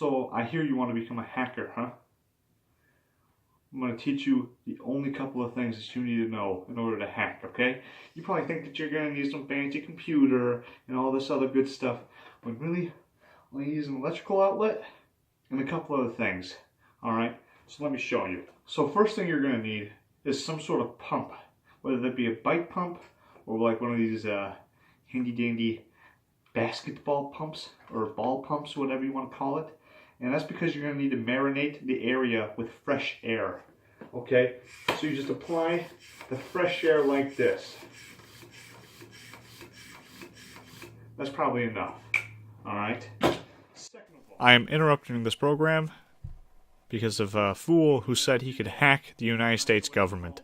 So I hear you want to become a hacker, huh? I'm going to teach you the only couple of things that you need to know in order to hack, okay? You probably think that you're going to need some fancy computer and all this other good stuff, but really, all you need is an electrical outlet and a couple other things, alright? So let me show you. So first thing you're going to need is some sort of pump, whether that be a bike pump or like one of these handy-dandy basketball pumps or ball pumps, whatever you want to call it. And that's because you're going to need to marinate the area with fresh air. Okay? So you just apply the fresh air like this. That's probably enough. Alright? I am interrupting this program because of a fool who said he could hack the United States government.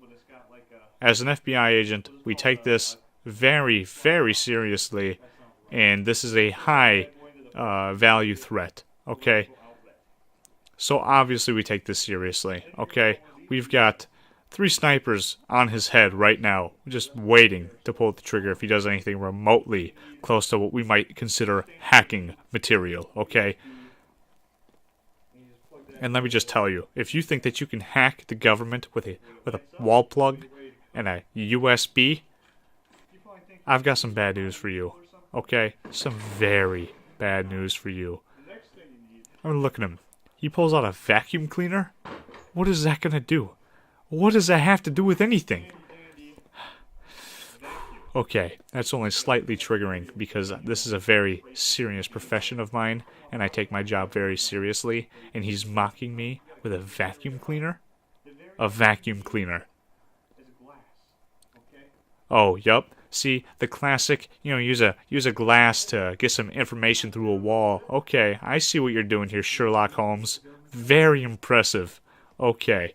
As an FBI agent, we take this very, very seriously, and this is a high value threat. Okay? So obviously we take this seriously, okay? We've got 3 snipers on his head right now, just waiting to pull the trigger if he does anything remotely close to what we might consider hacking material, okay? And let me just tell you, if you think that you can hack the government with a wall plug and a USB, I've got some bad news for you, okay? Some very bad news for you. I mean, look at him. He pulls out a vacuum cleaner? What is that going to do? What does that have to do with anything? Okay, that's only slightly triggering because this is a very serious profession of mine, and I take my job very seriously, and he's mocking me with a vacuum cleaner? A vacuum cleaner. Oh, yup. See, the classic, use a glass to get some information through a wall. Okay, I see what you're doing here, Sherlock Holmes. Very impressive. Okay.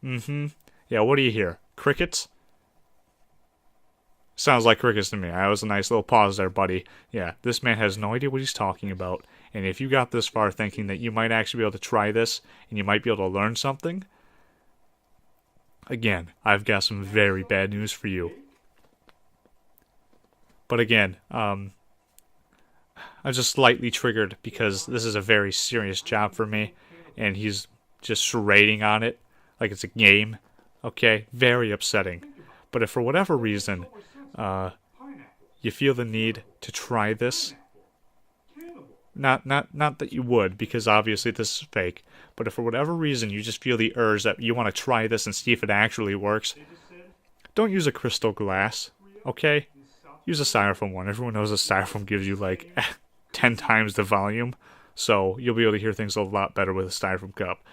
Yeah, what do you hear? Crickets? Sounds like crickets to me. That was a nice little pause there, buddy. Yeah, this man has no idea what he's talking about. And if you got this far thinking that you might actually be able to try this, and you might be able to learn something, again, I've got some very bad news for you. But again, I'm just slightly triggered because this is a very serious job for me, and he's just charading on it like it's a game. Okay, very upsetting. But if for whatever reason you feel the need to try this, not that you would, because obviously this is fake, but if for whatever reason you just feel the urge that you want to try this and see if it actually works, don't use a crystal glass, okay? Use a styrofoam one. Everyone knows a styrofoam gives you like 10 times the volume, so you'll be able to hear things a lot better with a styrofoam cup.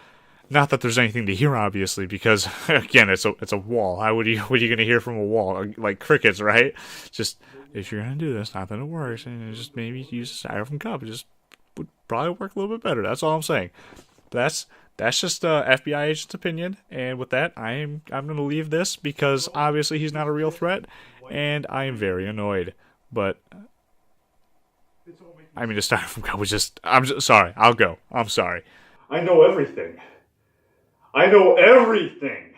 Not that there's anything to hear, obviously, because again, it's a wall. What are you going to hear from a wall? Like crickets, right? Just if you're going to do this, not that it works, and just maybe use a styrofoam cup. It just would probably work a little bit better. That's all I'm saying. That's just FBI agent's opinion, and with that, I'm going to leave this because obviously he's not a real threat, and I am very annoyed. But I mean, the styrofoam cup was just. Sorry. I'll go. I'm sorry. I know everything. I know everything.